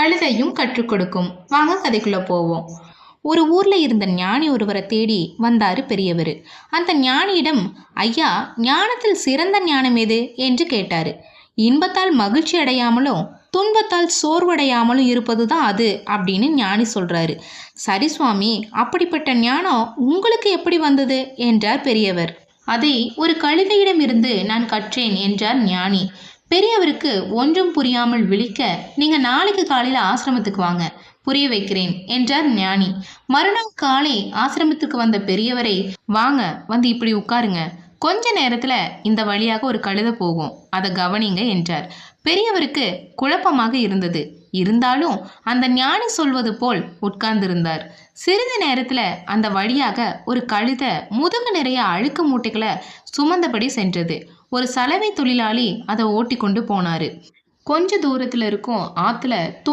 கழுதையும் கற்றுக் கொடுக்கும். வாங்க கதைக்குள்ள போவோம். ஒரு ஊர்ல இருந்த ஞானி ஒருவரை தேடி வந்தாரு பெரியவர். அந்த ஞானியிடம், ஐயா, ஞானத்தில் சிறந்த ஞானம் எது என்று கேட்டாரு. இன்பத்தால் மகிழ்ச்சி அடையாமலும் துன்பத்தால் சோர்வடையாமலும் இருப்பதுதான் அது அப்படின்னு ஞானி சொல்றாரு. சரி சுவாமி, அப்படிப்பட்ட ஞானம் உங்களுக்கு எப்படி வந்தது என்றார் பெரியவர். அதை ஒரு கழுதையிடம் இருந்து நான் கற்றேன் என்றார் ஞானி. பெரியவருக்கு ஒன்றும் புரியாமல் விழிக்க, நீங்க நாளைக்கு காலையில ஆசிரமத்துக்கு வாங்க, புரிய வைக்கிறேன் என்றார் ஞானி. மறுநாள் காலை ஆசிரமத்துக்கு வந்த பெரியவரை, வாங்க வந்து இப்படி உட்காருங்க, கொஞ்ச நேரத்துல இந்த வழியாக ஒரு கழுதை போகும், அதை கவனிங்க என்றார். பெரியவருக்கு குழப்பமாக இருந்தது. இருந்தாலும் அந்த ஞானி சொல்வது போல் உட்கார்ந்திருந்தார். சிறிது நேரத்துல அந்த வழியாக ஒரு கழுதை முதுகு நிறைய அழுக்கு மூட்டைகளை சுமந்தபடி சென்றது. ஒரு சலவை தொழிலாளி அதை ஓட்டி கொண்டு போனாரு. கொஞ்ச தூரத்துல இருக்கும் ஆத்துல